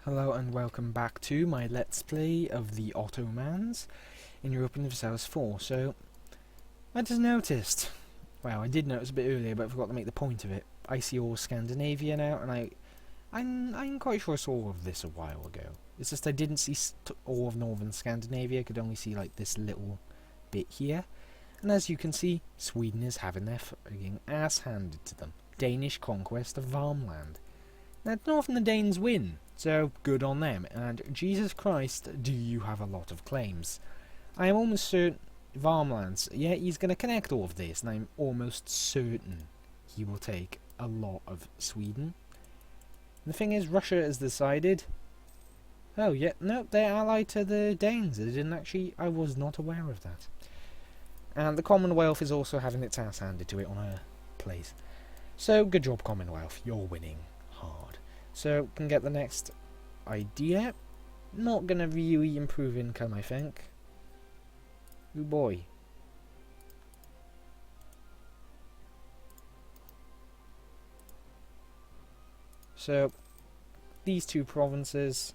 Hello and welcome back to my Let's Play of the Ottomans in Europe and Versailles 4. So, I just noticed, well I did notice a bit earlier but I forgot to make the point of it. I see all Scandinavia now and I'm quite sure I saw all of this a while ago. It's just I didn't see all of northern Scandinavia, I could only see like this little bit here. And as you can see, Sweden is having their fucking ass handed to them. Danish conquest of Varmland. Now, often the Danes win, so good on them, and Jesus Christ, do you have a lot of claims. I am almost certain Varmlands, yeah, he's going to connect all of this, and I'm almost certain he will take a lot of Sweden. And the thing is, Russia has decided, oh yeah, no, they're allied to the Danes. I was not aware of that. And the Commonwealth is also having its ass handed to it on a place. So, good job Commonwealth, you're winning hard. So, can get the next idea. Not gonna really improve income, I think. Oh boy. So, these two provinces,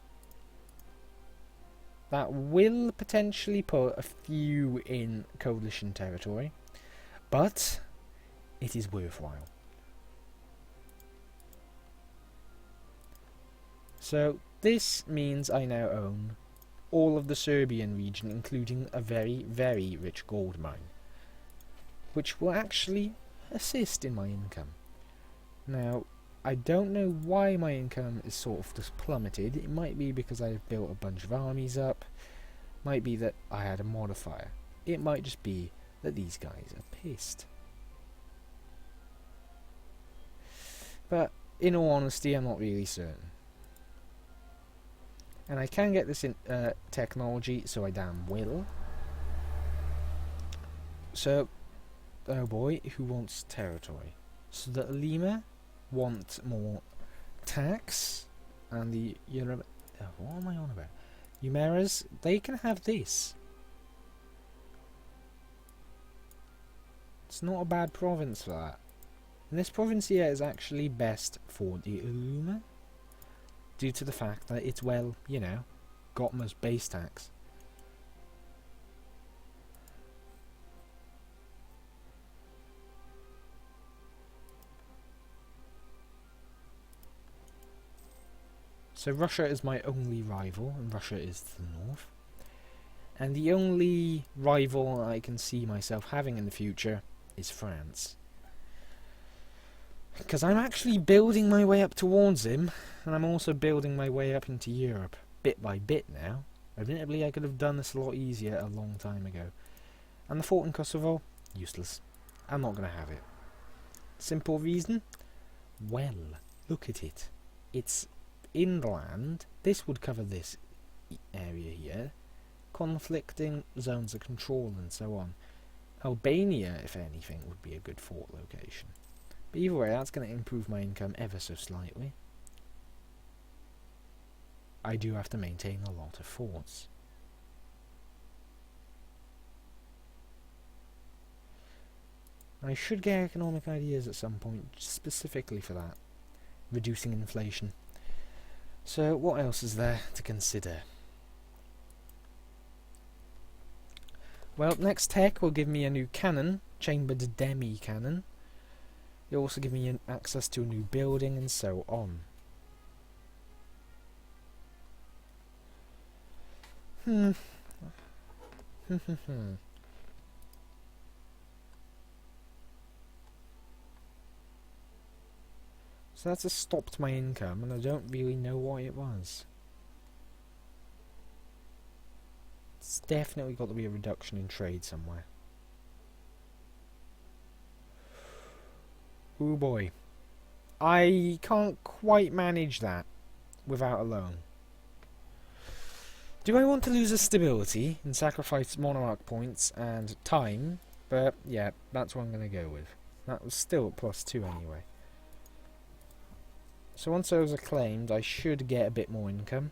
that will potentially put a few in coalition territory, but it is worthwhile. So this means I now own all of the Serbian region, including a very, very rich gold mine, which will actually assist in my income. Now, I don't know why my income is sort of just plummeted. It might be because I've built a bunch of armies up, might be that I had a modifier. It might just be that these guys are pissed. But in all honesty, I'm not really certain. And I can get this in technology, so I damn will. So, oh boy, who wants territory? So the Lima want more tax, and the what am I on about? Umeras, they can have this. It's not a bad province for that. And this province here is actually best for the Lima, due to the fact that it's, well, you know, got most base tax. So Russia is my only rival, and Russia is to the north. And the only rival I can see myself having in the future is France. Because I'm actually building my way up towards him, and I'm also building my way up into Europe, bit by bit now. Admittedly, I could have done this a lot easier a long time ago. And the fort in Kosovo? Useless. I'm not going to have it. Simple reason? Well, look at it. It's inland. This would cover this area here. Conflicting zones of control and so on. Albania, if anything, would be a good fort location. But either way, that's going to improve my income ever so slightly. I do have to maintain a lot of forts. I should get economic ideas at some point, specifically for that. Reducing inflation. So, what else is there to consider? Well, next tech will give me a new cannon, chambered demi-cannon. It'll also give me access to a new building and so on. So that's just stopped my income, and I don't really know why it was. It's definitely got to be a reduction in trade somewhere. Oh boy. I can't quite manage that without a loan. Do I want to lose a stability and sacrifice monarch points and time? But yeah, that's what I'm going to go with. That was still at +2 anyway. So once those are claimed, I should get a bit more income.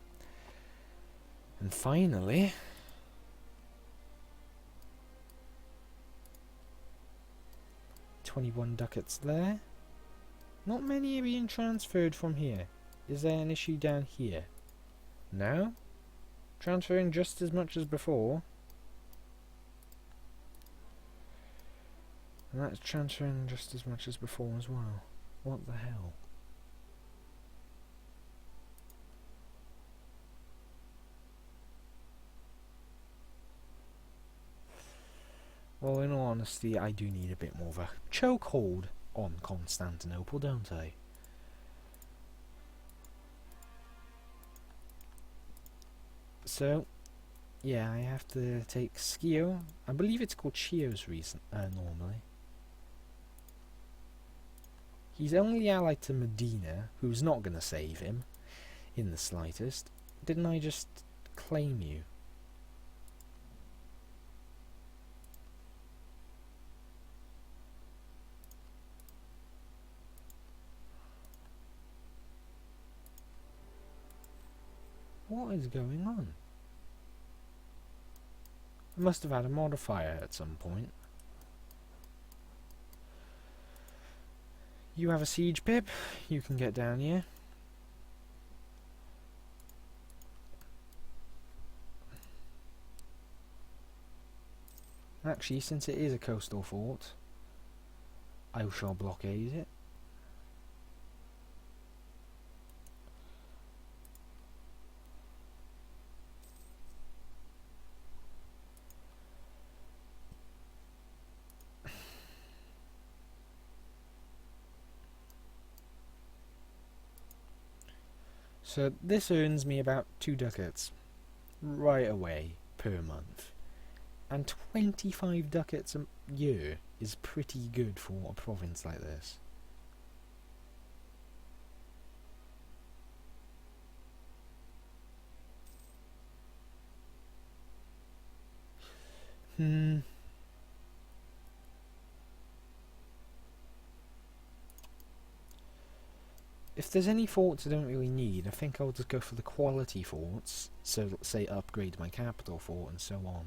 And finally, 21 ducats there. Not many are being transferred from here. Is there an issue down here? No? Transferring just as much as before. And that's transferring just as much as before as well. What the hell? Well, in all honesty, I do need a bit more of a chokehold on Constantinople, don't I? So, yeah, I have to take Schio. I believe it's called Chio's normally. He's only allied to Medina, who's not going to save him in the slightest. Didn't I just claim you? What is going on? I must have had a modifier at some point. You have a siege pip. You can get down here. Actually, since it is a coastal fort, I shall blockade it. So this earns me about 2 ducats right away per month. And 25 ducats a year is pretty good for a province like this. If there's any forts I don't really need, I think I'll just go for the quality forts. So, let's say upgrade my capital fort and so on.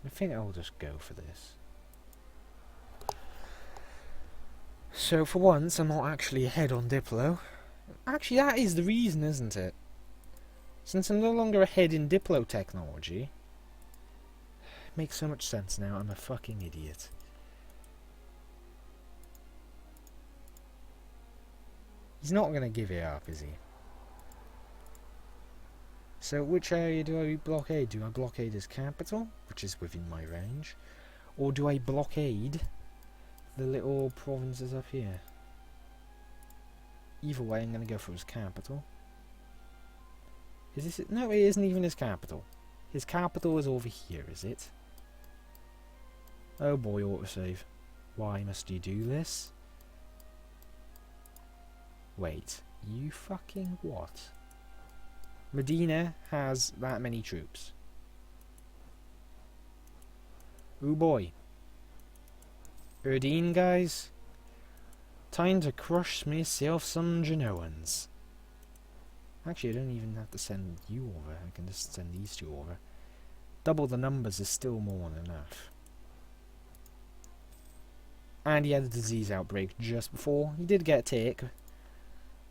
I think I'll just go for this. So for once, I'm not actually ahead on Diplo. Actually, that is the reason, isn't it? Since I'm no longer ahead in Diplo technology, it makes so much sense now. I'm a fucking idiot. He's not going to give it up, is he? So which area do I blockade? Do I blockade his capital, which is within my range? Or do I blockade the little provinces up here? Either way, I'm going to go for his capital. Is this it? No, it isn't even his capital. His capital is over here, is it? Oh boy, autosave. Why must you do this? Wait, you fucking what? Medina has that many troops. Oh boy. Erdene, guys. Time to crush myself some Genoans. Actually, I don't even have to send you over. I can just send these two over. Double the numbers is still more than enough. And he had a disease outbreak just before. He did get a tick.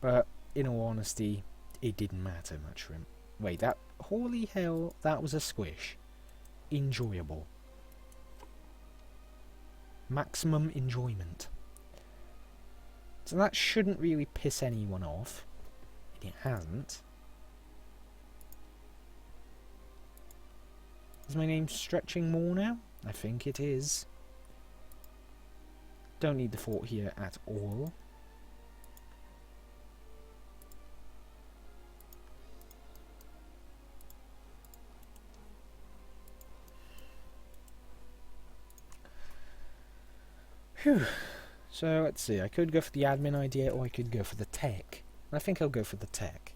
But, in all honesty, it didn't matter much for him. Wait, that... Holy hell, that was a squish. Enjoyable. Maximum enjoyment. So that shouldn't really piss anyone off. It hasn't. Is my name stretching more now? I think it is. Don't need the fort here at all. Phew. So let's see, I could go for the admin idea or I could go for the tech. I think I'll go for the tech.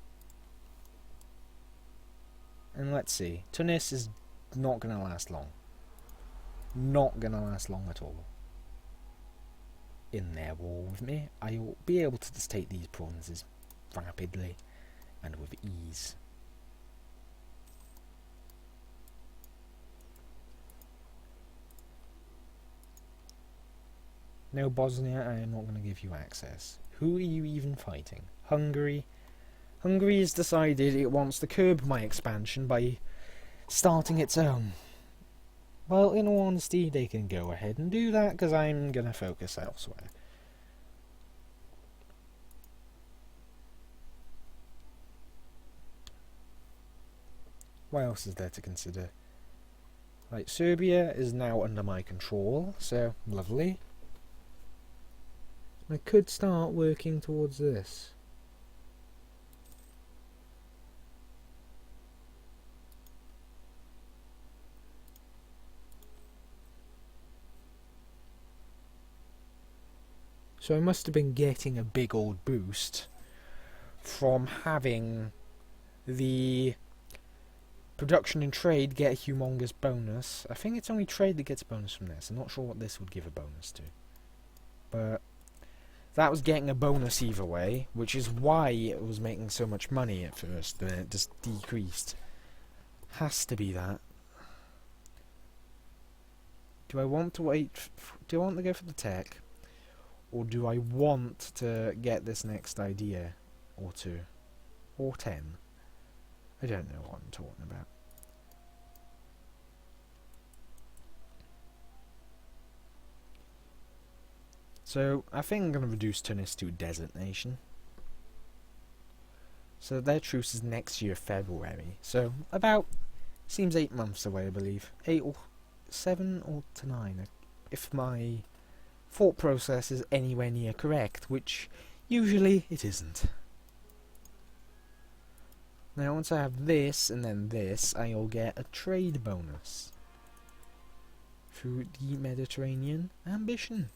And let's see, Tunis is not going to last long. Not going to last long at all. In their war with me, I'll be able to just take these provinces rapidly and with ease. No, Bosnia, I am not going to give you access. Who are you even fighting? Hungary? Hungary has decided it wants to curb my expansion by starting its own. Well, in all honesty, they can go ahead and do that, because I'm going to focus elsewhere. What else is there to consider? Right, Serbia is now under my control, so lovely. I could start working towards this. So I must have been getting a big old boost from having the production and trade get a humongous bonus. I think it's only trade that gets a bonus from this. I'm not sure what this would give a bonus to. But that was getting a bonus either way, which is why it was making so much money at first, then it just decreased. Has to be that. Do I want to wait? Do I want to go for the tech? Or do I want to get this next idea? Or 2? Or 10? I don't know what I'm talking about. So, I think I'm going to reduce Tunis to a desert nation. So their truce is next year, February. So, about, seems 8 months away, I believe. 8 or 7 or to 9, if my thought process is anywhere near correct, which usually it isn't. Now once I have this and then this, I'll get a trade bonus through the Mediterranean ambition.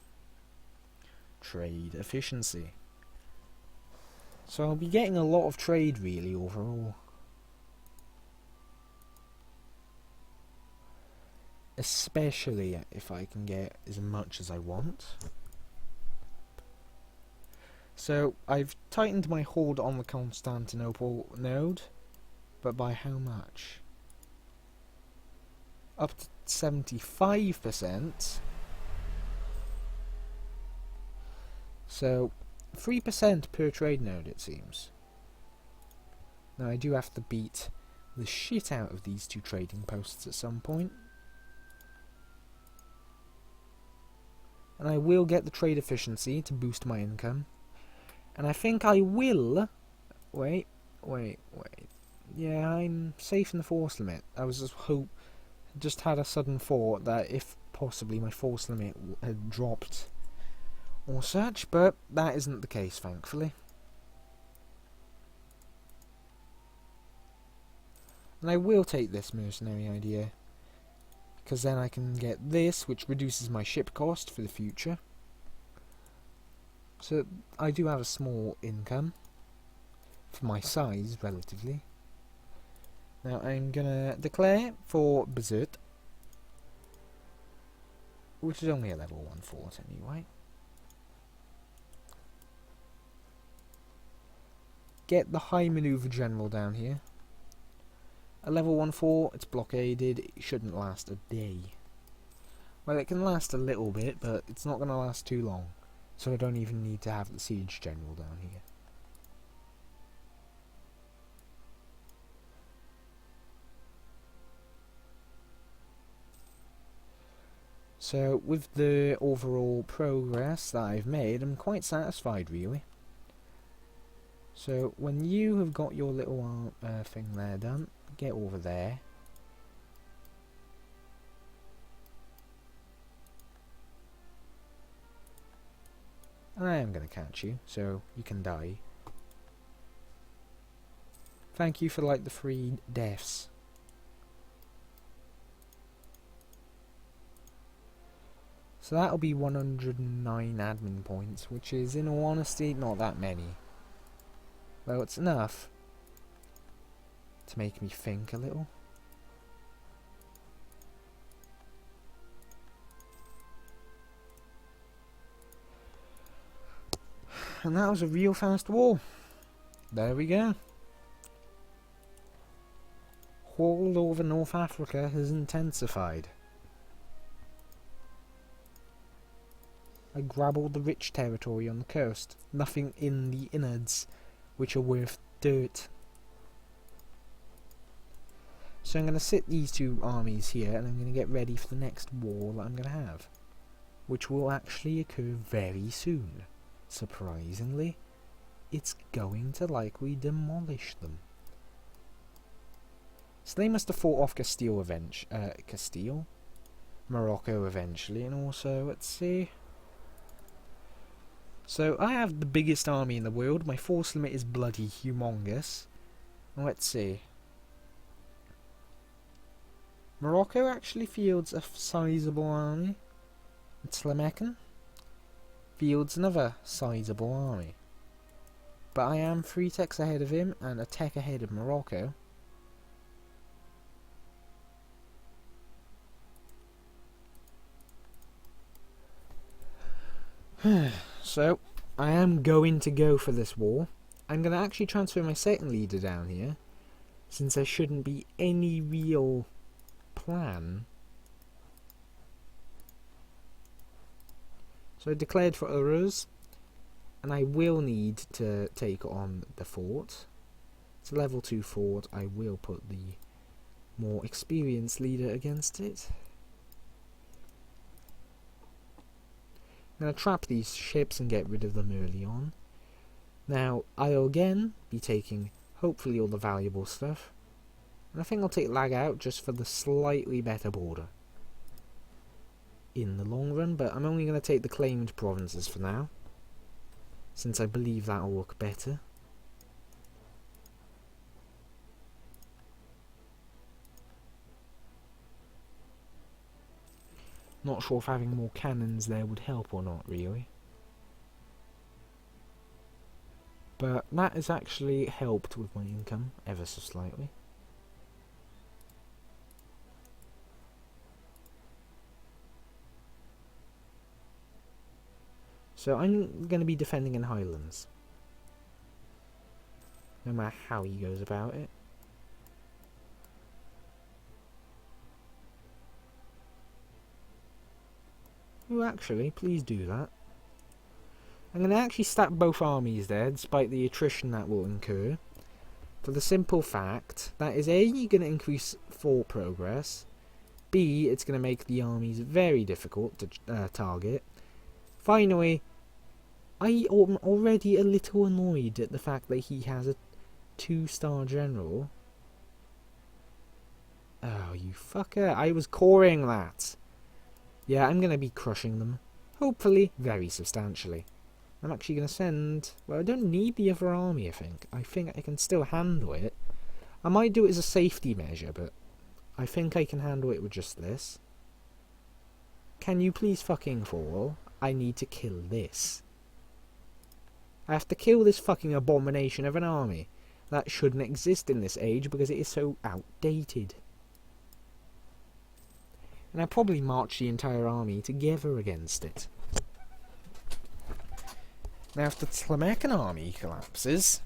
Trade efficiency. So I'll be getting a lot of trade really overall. Especially if I can get as much as I want. So I've tightened my hold on the Constantinople node, but by how much? Up to 75%. So 3% per trade node it seems. Now I do have to beat the shit out of these 2 trading posts at some point. And I will get the trade efficiency to boost my income. And I think I will... Wait. Yeah, I'm safe in the force limit. I was just had a sudden thought that if possibly my force limit had dropped or such, but that isn't the case, thankfully. And I will take this mercenary idea, because then I can get this, which reduces my ship cost for the future. So I do have a small income for my size, relatively. Now I'm gonna declare for Berserk, which is only a level 1 fort anyway. Get the high maneuver general down here. A level 1 fort, it's blockaded, it shouldn't last a day. Well, it can last a little bit, but it's not going to last too long. So I don't even need to have the siege general down here. So, with the overall progress that I've made, I'm quite satisfied, really. So, when you have got your little thing there done, get over there. I am going to catch you, so you can die. Thank you for, like, the 3 deaths. So that'll be 109 admin points, which is, in all honesty, not that many. Well, it's enough to make me think a little. And that was a real fast war. There we go. All over North Africa has intensified. I grab all the rich territory on the coast. Nothing in the innards, which are worth dirt. So I'm going to sit these two armies here, and I'm going to get ready for the next war that I'm going to have. Which will actually occur very soon. Surprisingly, it's going to likely demolish them. So they must have fought off Castile? Morocco eventually, and also, let's see. So I have the biggest army in the world. My force limit is bloody humongous. Let's see. Morocco actually fields a sizable army. Tlamecan fields another sizable army. But I am 3 techs ahead of him and a tech ahead of Morocco. So, I am going to go for this war. I'm going to actually transfer my second leader down here, since there shouldn't be any real plan. So I declared for Uruz, and I will need to take on the fort. It's a level 2 fort. I will put the more experienced leader against it. I'm going to trap these ships and get rid of them early on. Now, I'll again be taking, hopefully, all the valuable stuff. And I think I'll take Lag out just for the slightly better border in the long run, but I'm only going to take the claimed provinces for now, since I believe that'll look better. Not sure if having more cannons there would help or not, really. But that has actually helped with my income, ever so slightly. So I'm going to be defending in Highlands. No matter how he goes about it. Oh, actually, please do that. I'm going to actually stack both armies there, despite the attrition that will incur. For the simple fact that is A, going to increase fort progress. B, it's going to make the armies very difficult to target. Finally, I am already a little annoyed at the fact that he has a 2-star general. Oh, you fucker. I was coring that. Yeah, I'm going to be crushing them. Hopefully, very substantially. I'm actually going to send... Well, I don't need the other army, I think. I think I can still handle it. I might do it as a safety measure, but I think I can handle it with just this. Can you please fucking fall? I need to kill this. I have to kill this fucking abomination of an army. That shouldn't exist in this age because it is so outdated. And I probably march the entire army together against it. Now if the Tlamecan army collapses...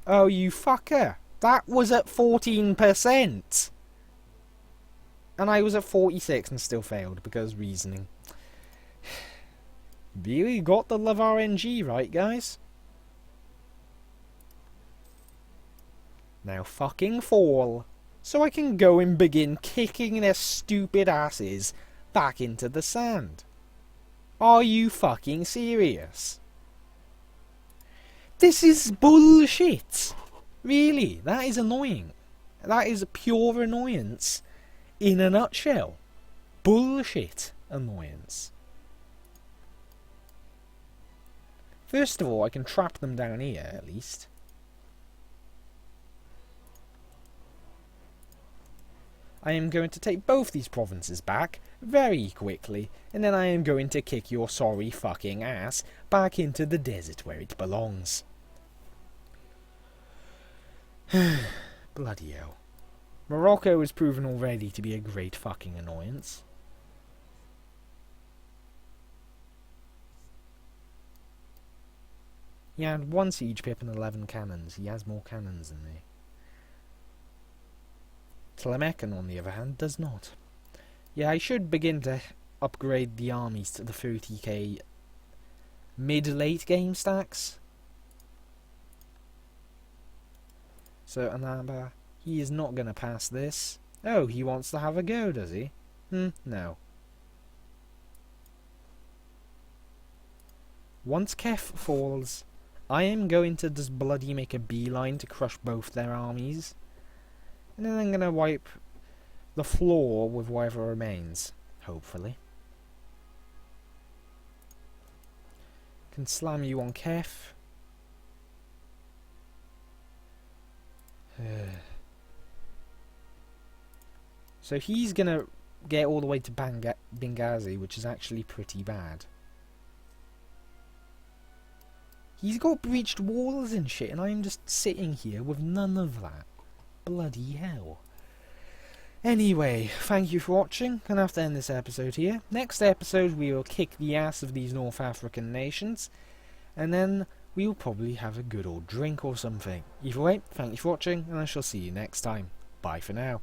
Oh, you fucker! That was at 14%! And I was at 46 and still failed because reasoning. Really got the love RNG right, guys? Now fucking fall, so I can go and begin kicking their stupid asses back into the sand. Are you fucking serious? This is bullshit! Really, that is annoying. That is pure annoyance in a nutshell. Bullshit annoyance. First of all, I can trap them down here, at least. I am going to take both these provinces back very quickly, and then I am going to kick your sorry fucking ass back into the desert where it belongs. Bloody hell. Morocco has proven already to be a great fucking annoyance. He had 1 siege pip and 11 cannons. He has more cannons than me. Tlamecan, on the other hand, does not. Yeah, I should begin to upgrade the armies to the 30k mid-late game stacks. So Anaba, he is not going to pass this. Oh, he wants to have a go, does he? No. Once Kef falls, I am going to just bloody make a beeline to crush both their armies. And then I'm going to wipe the floor with whatever remains, hopefully. Can slam you on Kef. So he's going to get all the way to Benghazi, which is actually pretty bad. He's got breached walls and shit, and I'm just sitting here with none of that. Bloody hell. Anyway, thank you for watching. Gonna have to end this episode here. Next episode we will kick the ass of these North African nations, and then we'll probably have a good old drink or something. Either way, thank you for watching, and I shall see you next time. Bye for now.